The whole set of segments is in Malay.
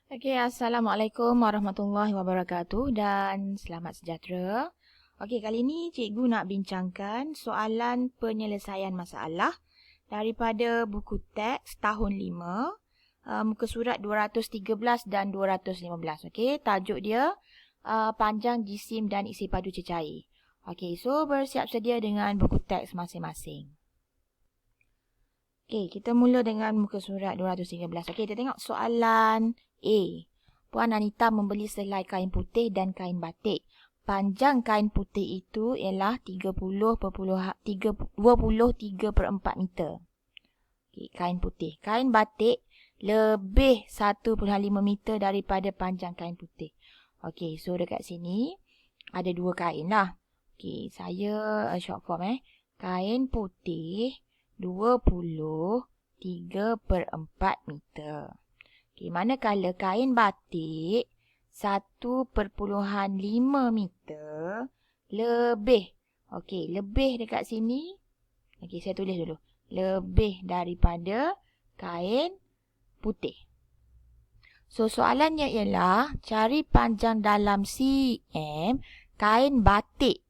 Okey, Assalamualaikum warahmatullahi wabarakatuh dan selamat sejahtera. Okey, kali ini cikgu nak bincangkan soalan penyelesaian masalah daripada buku teks tahun 5, muka surat 213 dan 215. Okey, tajuk dia panjang jisim dan isi padu cecair. Okey, so bersiap sedia dengan buku teks masing-masing. Okey, kita mula dengan muka surat 213. Okey, kita tengok soalan A. Puan Anita membeli selai kain putih dan kain batik. Panjang kain putih itu ialah 23/4 meter. Okey, kain putih. Kain batik lebih 1.5 meter daripada panjang kain putih. Okey, so dekat sini ada dua kain lah. Okey, saya short form Kain putih 23/4 meter. Okey, manakala kain batik 1.5 meter lebih. Okey, lebih dekat sini. Okey, saya tulis dulu. Lebih daripada kain putih. So, soalannya ialah cari panjang dalam cm kain batik.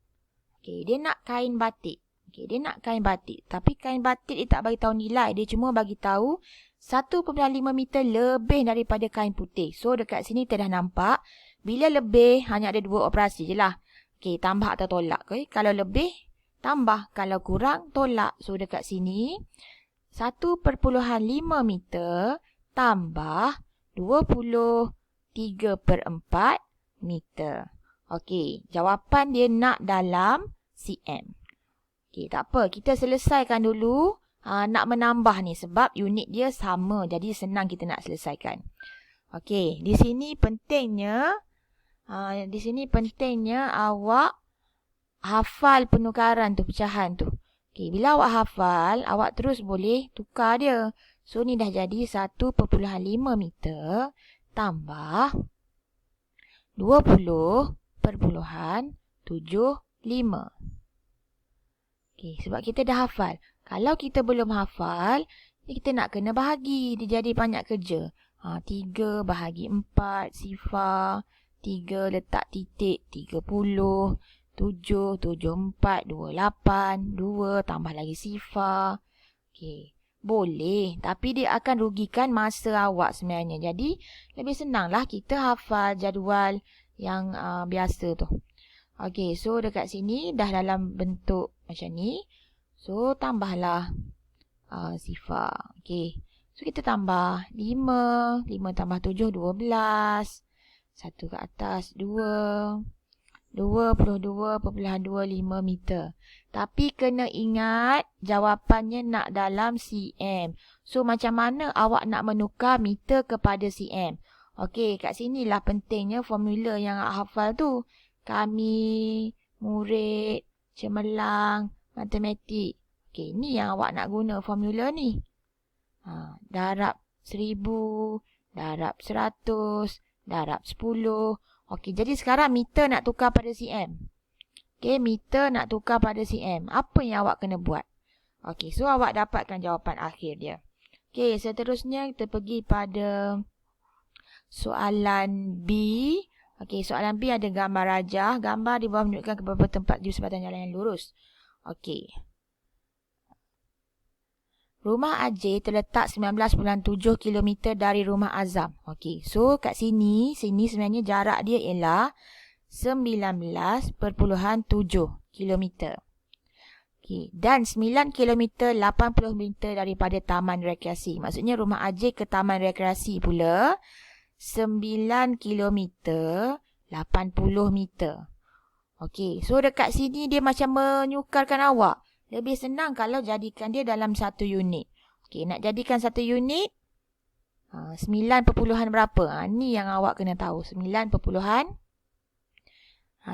Okey, dia nak kain batik. Okey, dia nak kain batik. Tapi kain batik dia tak bagi tahu nilai. Dia cuma bagi tahu 1.5 meter lebih daripada kain putih. So, dekat sini kita dah nampak. Bila lebih, hanya ada dua operasi je lah. Okey, tambah atau tolak. Okay? Kalau lebih, tambah. Kalau kurang, tolak. So, dekat sini, 1.5 meter tambah 23/4 meter. Okey, jawapan dia nak dalam cm. Okey, tak apa. Kita selesaikan dulu nak menambah ni sebab unit dia sama. Jadi senang kita nak selesaikan. Okey, di sini pentingnya awak hafal penukaran tu, pecahan tu. Okey, bila awak hafal, awak terus boleh tukar dia. So ni dah jadi 1.5 meter tambah 20.75. Okey, sebab kita dah hafal. Kalau kita belum hafal, kita nak kena bahagi. Dia jadi banyak kerja. 3 bahagi 4, sifar. 3 letak titik, 30. 7, 4, 28. 2 tambah lagi sifar. Okey, boleh. Tapi dia akan rugikan masa awak sebenarnya. Jadi, lebih senanglah kita hafal jadual yang biasa tu. Okey, so dekat sini dah dalam bentuk macam ni. So, tambahlah sifar. Okey, so kita tambah 5. 5 tambah 7, 12. 1 ke atas, 2. 22.25 meter. Tapi kena ingat jawapannya nak dalam cm. So macam mana awak nak menukar meter kepada cm? Okey, kat sinilah pentingnya formula yang awak hafal tu. Kami, murid, cemerlang, matematik. Okey, ni yang awak nak guna formula ni. Darab 1000, darab 100, darab 10. Okey, jadi sekarang meter nak tukar pada cm. Okey, meter nak tukar pada cm. Apa yang awak kena buat? Okey, so awak dapatkan jawapan akhir dia. Okey, seterusnya kita pergi pada soalan B. Okey, soalan B ada gambar rajah. Gambar di bawah menunjukkan beberapa tempat di sebatang jalan yang lurus. Okey. Rumah Ajay terletak 19.7 km dari rumah Azam. Okey, so kat sini sebenarnya jarak dia ialah 19.7 km. Okey, dan 9 km 80 meter daripada taman rekreasi. Maksudnya rumah Ajay ke taman rekreasi pula 9 km 80 meter. Okey, so dekat sini dia macam menyukarkan awak. Lebih senang kalau jadikan dia dalam satu unit. Okey, nak jadikan satu unit 9 perpuluhan berapa? Ni yang awak kena tahu. 9 perpuluhan.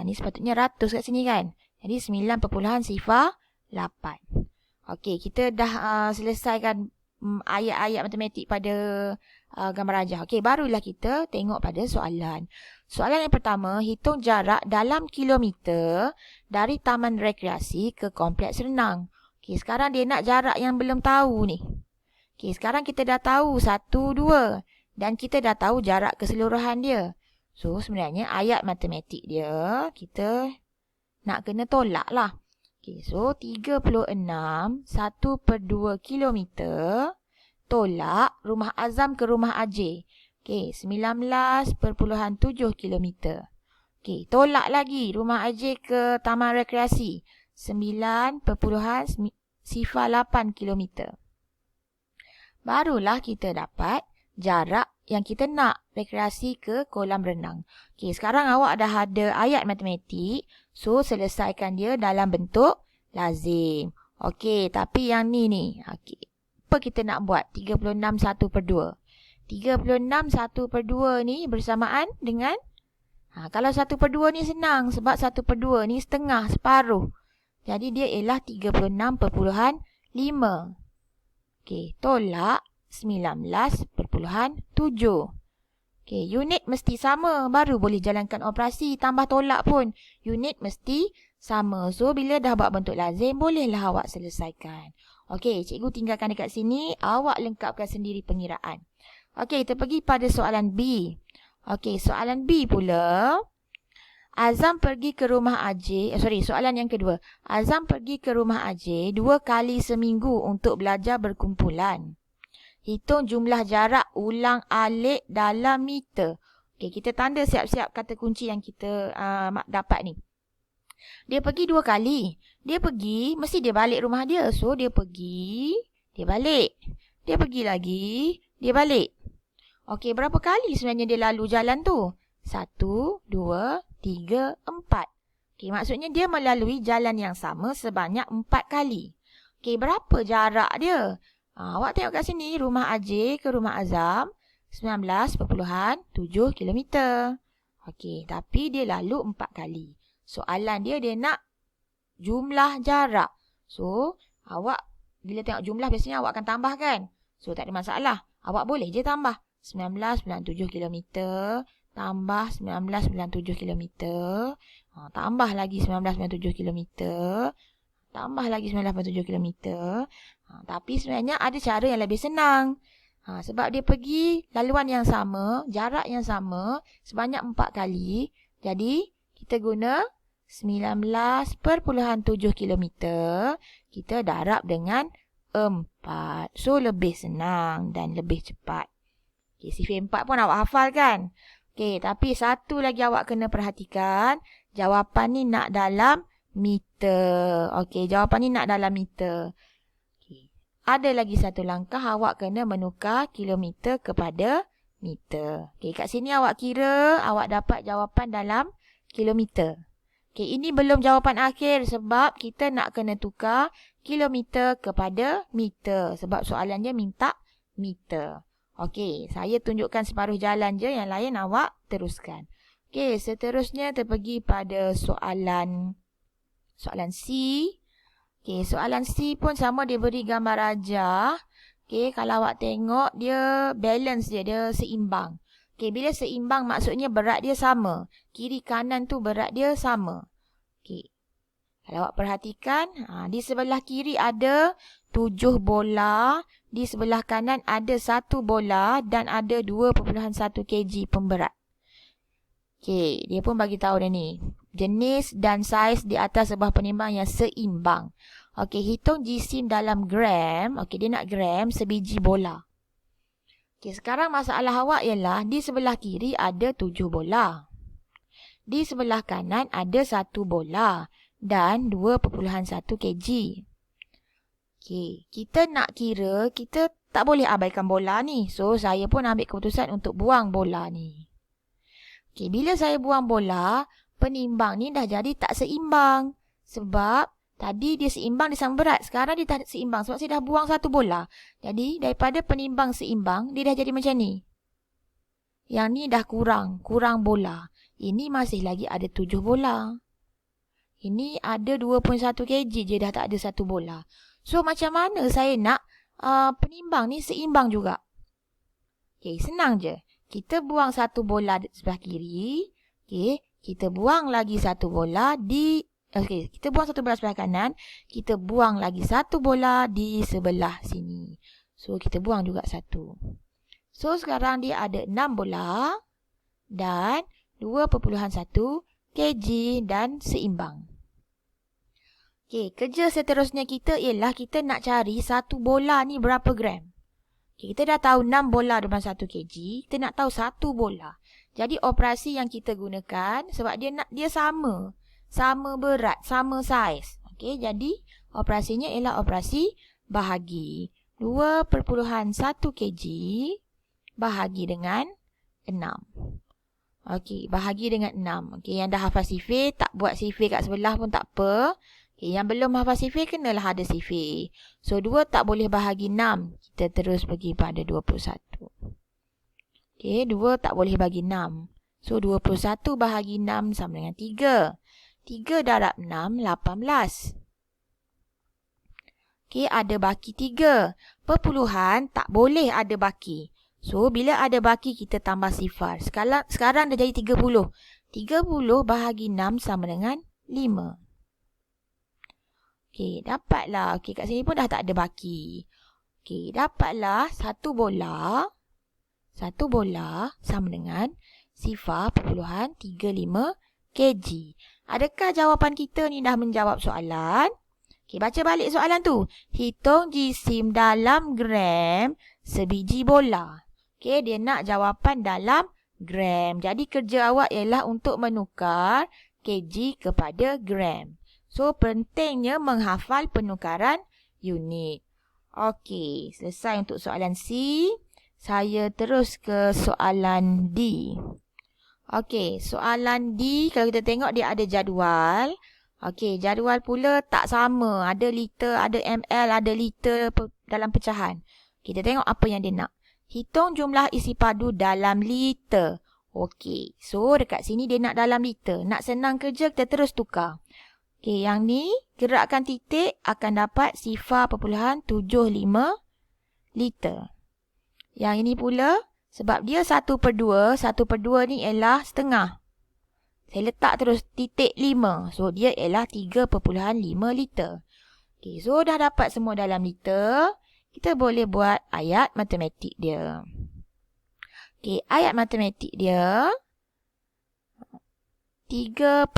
Ni sepatutnya ratus kat sini kan? Jadi 9.08. Okey, kita dah selesaikan ayat-ayat matematik pada gambar rajah. Okey, barulah kita tengok pada soalan. Soalan yang pertama, hitung jarak dalam kilometer dari taman rekreasi ke kompleks renang. Okey, sekarang dia nak jarak yang belum tahu ni. Okey, sekarang kita dah tahu 1, 2. Dan kita dah tahu jarak keseluruhan dia. So, sebenarnya ayat matematik dia, kita nak kena tolak lah. Okay, so 36, 1/2 kilometer, tolak rumah Azam ke rumah Ajay. Okay, 19.7 kilometer. Okay, tolak lagi rumah Ajay ke Taman Rekreasi. 9.08 kilometer. Barulah kita dapat jarak yang kita nak rekreasi ke kolam renang. Okay, sekarang awak dah ada ayat matematik. So, selesaikan dia dalam bentuk lazim. Okay, tapi yang ni. Okay, apa kita nak buat? 36 1/2. 36 1/2 ni bersamaan dengan kalau 1/2 ni senang sebab 1/2 ni setengah, separuh. Jadi dia ialah 36.5. Okey, tolak 19.7. Okey, unit mesti sama baru boleh jalankan operasi tambah tolak pun. Unit mesti sama. So bila dah buat bentuk lazim bolehlah awak selesaikan. Okey, cikgu tinggalkan dekat sini, awak lengkapkan sendiri pengiraan. Okey, kita pergi pada soalan B. Okey, soalan B pula. Azam pergi ke rumah Ajay. Soalan yang kedua. Azam pergi ke rumah Ajay 2 kali seminggu untuk belajar berkumpulan. Hitung jumlah jarak ulang alik dalam meter. Okey, kita tanda siap-siap kata kunci yang kita dapat ni. Dia pergi 2 kali. Dia pergi, mesti dia balik rumah dia. So, dia pergi, dia balik. Dia pergi lagi, dia balik. Okey, berapa kali sebenarnya dia lalu jalan tu? 1, 2, 3, 4. Okey, maksudnya dia melalui jalan yang sama sebanyak 4 kali. Okey, berapa jarak dia? Awak tengok kat sini, rumah Ajay ke rumah Azam, 19.7 kilometer. Okey, tapi dia lalu 4 kali. Soalan dia nak jumlah jarak. So, awak bila tengok jumlah biasanya awak akan tambah kan? So, tak ada masalah. Awak boleh je tambah. 19.7 kilometer tambah 19.7 kilometer. Tambah lagi 19.7 kilometer. Tambah lagi 19.7 kilometer. Tapi sebenarnya ada cara yang lebih senang. Sebab dia pergi laluan yang sama, jarak yang sama, sebanyak 4 kali. Jadi, kita guna 19.7 kilometer. Kita darab dengan 4. So, lebih senang dan lebih cepat. Okay, sifar 4 pun awak hafal kan? Okay, tapi satu lagi awak kena perhatikan. Jawapan ni nak dalam meter. Okay, jawapan ni nak dalam meter. Okay. Ada lagi satu langkah, awak kena menukar kilometer kepada meter. Okay, kat sini awak kira, awak dapat jawapan dalam kilometer. Okay, ini belum jawapan akhir sebab kita nak kena tukar kilometer kepada meter. Sebab soalan dia minta meter. Okey, saya tunjukkan separuh jalan je, yang lain awak teruskan. Okey, seterusnya kita pergi pada soalan C. Okey, soalan C pun sama, dia beri gambar rajah. Okey, kalau awak tengok dia balance dia seimbang. Okey, bila seimbang maksudnya berat dia sama. Kiri kanan tu berat dia sama. Okey. Kalau awak perhatikan, di sebelah kiri ada 7 bola, di sebelah kanan ada 1 bola dan ada 2.1 kg pemberat. Okey, dia pun bagi tahu dia ni. Jenis dan saiz di atas sebuah penimbang yang seimbang. Okey, hitung jisim dalam gram. Okey, dia nak gram sebiji bola. Okey, sekarang masalah awak ialah di sebelah kiri ada 7 bola. Di sebelah kanan ada 1 bola dan 2.1 kg. Okey, kita nak kira, kita tak boleh abaikan bola ni. So, saya pun ambil keputusan untuk buang bola ni. Okey, bila saya buang bola, penimbang ni dah jadi tak seimbang. Sebab tadi dia seimbang, dia sama berat. Sekarang dia tak seimbang sebab saya dah buang 1 bola. Jadi, daripada penimbang seimbang, dia dah jadi macam ni. Yang ni dah kurang bola. Ini masih lagi ada 7 bola. Ini ada 2.1 kg je, dah tak ada 1 bola. So, macam mana saya nak penimbang ni seimbang juga? Okay, senang je. Kita buang 1 bola di sebelah kiri. Okay, kita buang lagi 1 bola di... Okay, kita buang 1 bola sebelah kanan. Kita buang lagi 1 bola di sebelah sini. So, kita buang juga 1. So, sekarang dia ada 6 bola dan 2.1 kg dan seimbang. Okey, kerja seterusnya kita ialah kita nak cari satu bola ni berapa gram. Okay, kita dah tahu 6 bola dalam 1 kg. Kita nak tahu satu bola. Jadi operasi yang kita gunakan sebab dia sama. Sama berat, sama saiz. Okey, jadi operasinya ialah operasi bahagi. 2.1 kg bahagi dengan 6. Okey, bahagi dengan 6. Okey, yang dah hafal sifir, tak buat sifir kat sebelah pun tak apa. Okay, yang belum hafal sifir, kenalah ada sifir. So, 2 tak boleh bahagi 6. Kita terus pergi pada 21. Okay, 2 tak boleh bagi 6. So, 21 bahagi 6 sama dengan 3. 3 darab 6, 18. Okay, ada baki 3. Perpuluhan tak boleh ada baki. So, bila ada baki, kita tambah sifar. Sekarang dah jadi 30. 30 bahagi 6 sama dengan 5. Okey, dapatlah. Okey, kat sini pun dah tak ada baki. Okey, dapatlah satu bola. Satu bola sama dengan sifar perpuluhan 35 kg. Adakah jawapan kita ni dah menjawab soalan? Okey, baca balik soalan tu. Hitung jisim dalam gram sebiji bola. Okey, dia nak jawapan dalam gram. Jadi kerja awak ialah untuk menukar kg kepada gram. So, pentingnya menghafal penukaran unit. Okey, selesai untuk soalan C. Saya terus ke soalan D. Okey, soalan D, kalau kita tengok dia ada jadual. Okey, jadual pula tak sama. Ada liter, ada ml, ada liter dalam pecahan. Kita tengok apa yang dia nak. Hitung jumlah isi padu dalam liter. Okey, so dekat sini dia nak dalam liter. Nak senang kerja, kita terus tukar. Okey, yang ni gerakkan titik akan dapat sifar perpuluhan 75 liter. Yang ini pula sebab dia 1/2, 1/2 ni ialah setengah. Saya letak terus titik 5. So dia ialah 3.5 liter. Okey, so dah dapat semua dalam liter. Kita boleh buat ayat matematik dia. Okey, ayat matematik dia 3.18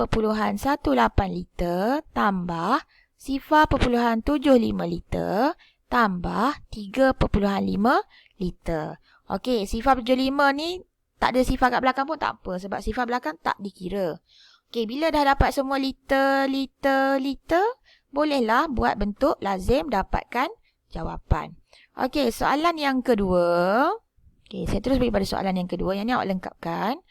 liter tambah sifar perpuluhan 75 liter tambah 3.5 liter. Okey, sifar 75 ni tak ada sifar kat belakang pun tak apa sebab sifar belakang tak dikira. Okey, bila dah dapat semua liter, bolehlah buat bentuk lazim dapatkan jawapan. Okey, soalan yang kedua. Okey, saya terus pergi pada soalan yang kedua. Yang ni awak lengkapkan.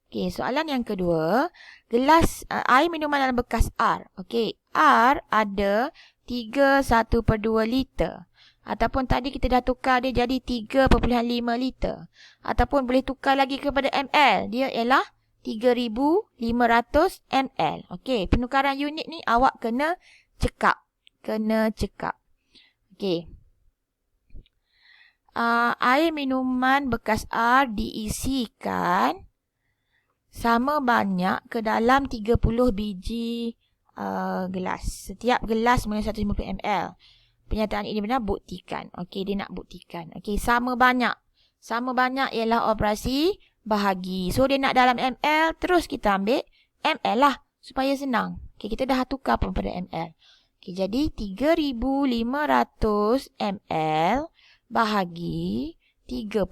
Okey, soalan yang kedua. Gelas air minuman dalam bekas R. Okey, R ada 3/1/2 liter. Ataupun tadi kita dah tukar dia jadi 3.5 liter. Ataupun boleh tukar lagi kepada ml. Dia ialah 3,500 ml. Okey, penukaran unit ni awak kena cekap. Okey. Air minuman bekas R diisikan sama banyak ke dalam 30 biji gelas. Setiap gelas mengandung 150 ml. Pernyataan ini benar, buktikan. Okey, dia nak buktikan. Okey, sama banyak. Sama banyak ialah operasi bahagi. So, dia nak dalam ml, terus kita ambil ml lah. Supaya senang. Okey, kita dah tukar pun pada ml. Okey, jadi 3,500 ml bahagi 30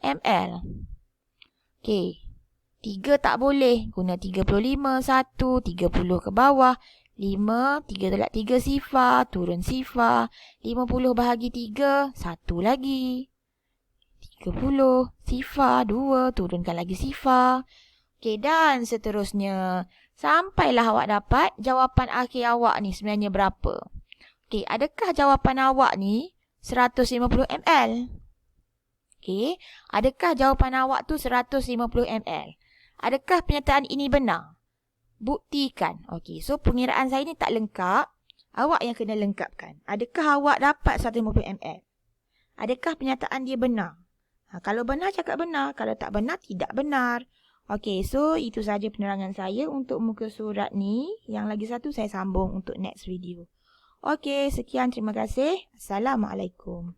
ml. Okey. 3 tak boleh. Guna 35, 1, 30 ke bawah. 5, 3 tolak 3 sifar. Turun sifar. 50 bahagi 3, 1 lagi. 30, sifar, 2, turunkan lagi sifar. Okey, dan seterusnya. Sampailah awak dapat jawapan akhir awak ni sebenarnya berapa. Okey, adakah jawapan awak ni 150 ml? Okey, adakah jawapan awak tu 150 ml? Adakah pernyataan ini benar? Buktikan. Okey, so pengiraan saya ni tak lengkap. Awak yang kena lengkapkan. Adakah awak dapat 150 ml? Adakah pernyataan dia benar? Kalau benar, cakap benar. Kalau tak benar, tidak benar. Okey, so itu saja penerangan saya untuk muka surat ni. Yang lagi satu saya sambung untuk next video. Okey, sekian. Terima kasih. Assalamualaikum.